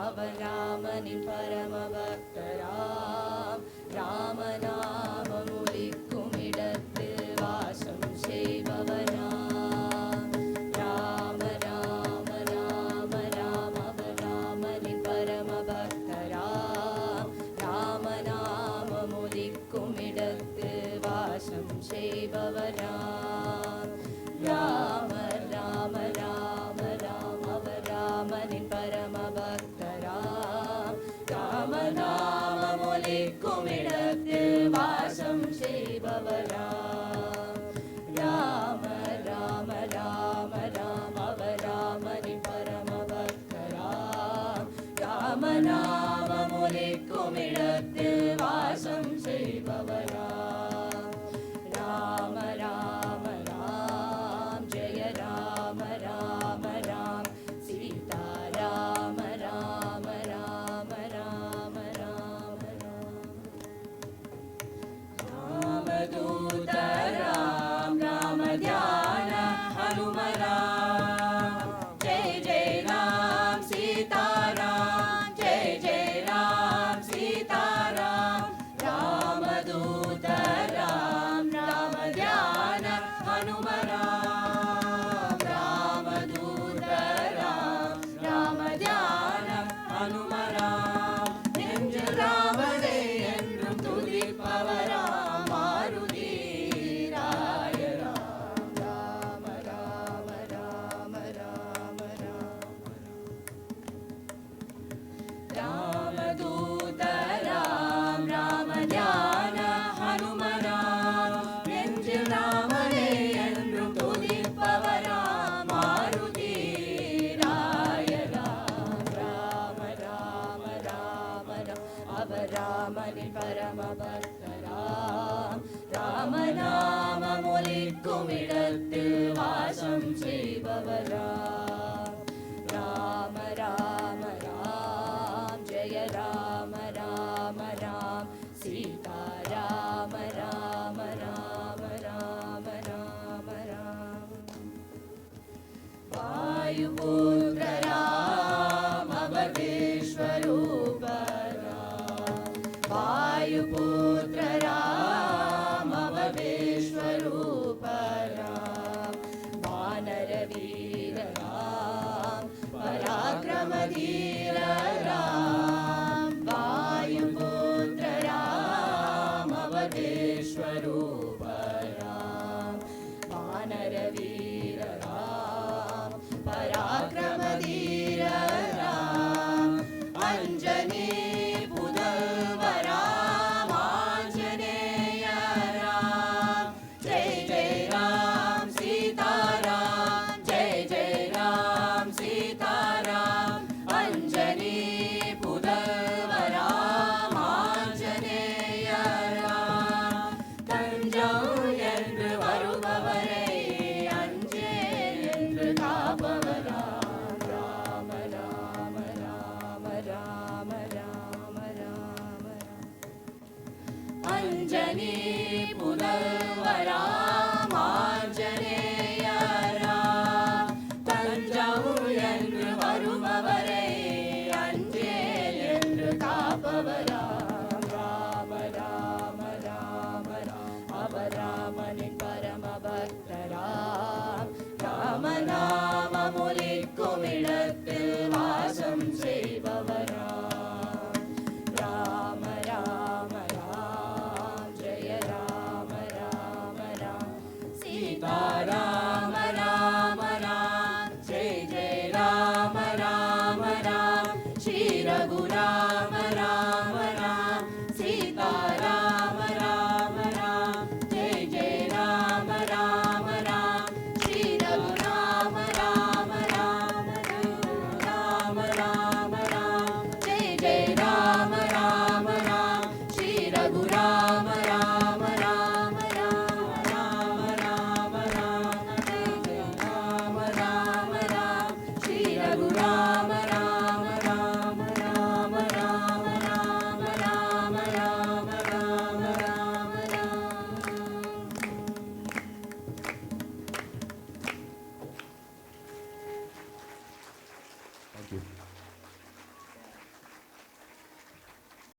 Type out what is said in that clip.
அவர் ராமனின் பரம பக்தராம். ராமநாமம் ஒலிக்கும் இடத்தில் வாசம் செய்பவராம். ராம ராம ராம ராம அவர் ராமனின் பரம பக்தராம். ராமநாமம் ஒலிக்கும் இடத்தில் வாசம் செய்பவராம். ராம ராம ராம ராம அவர் ராமனின் பரம பக்தராம். ராமநாமம் ஒலிக்கும் இடத்தில் வாசம் செய்பவராம். ராம ராம ராம ராம அவர் ராமனின் பரம பக்தராம். ராமநாமம் ஒலிக்கும் இடத்தில் வாசம் செய்பவராம். ராம ராம ராம் ஜெய ராம ராம ராம். சீதா ராம ராம ராம ராம ராம ராம். ராமதூத ராம் ராम ध्यान हनुम राम. जय जय राम सीता राम. जय जय राम सीता राम. रामदूत राम राम ध्यान हनुम राम. रामदूत राम राम ध्यान हनुम राम. நெஞ்சில் ராமனை என்றும் துதிப்பவராம் மாருதி ராய ராம். ராம ராம ராம ராம ராம ராமதூத ராம் ராம ध्यान हनुम राम. நெஞ்சில் ராமனை என்றும் துதிப்பவராம் மாருதி ராய ராம். ராம ராம ராம ராம் அவர் ராமனின் பரம பக்தராம். ராமநாமம் ஒலிக்கும் இடத்தில் வாசம் செய்பவராம். ராம ராம ராம் ஜெய ராம ராம ராம். சீதா ராம ராம ராம ராம ராம ராம். वायुपुत्र राम अवर विश्वरूप राम. वायुपुत्र राम अवर विश्वरूप राम. वानरवीर राम पराक्रम धीर राम. वायुपुत्र राम अवर विश्वरूप राम. वानरवीर राम पराक्रम धीर राम. अंजनी पुदल्व राम आंजनेय राम. जय जय राम सीता राम. जय जय राम सीता राम. अंजनी पुदल्व राम आंजनेय राम. தஞ்சம் என்று வருபவரை அஞ்சேன் என்று காப்பவராம். ராம ராம ராம ராம ராம ராம ராம். அஞ்சனி புதல்வ ராம் ஆஞ்சநேய ராம். தஞ்சம் என்று வருபவரை அஞ்சேன் என்று காப்பவராம். ராம ராம ராம ராம் அவர் ராமனின் பரம பக்தராம். ராமநாமம் ஒலிக்கும் இடத்தில் வாசம் செய்பவராம். ராம ராம ராம் ஜெய ராம ராம ராம். சீதா ராம ராம ராம். ஜெய ஜெய ராம ராம ராம். ஸ்ரீ ரகுராம்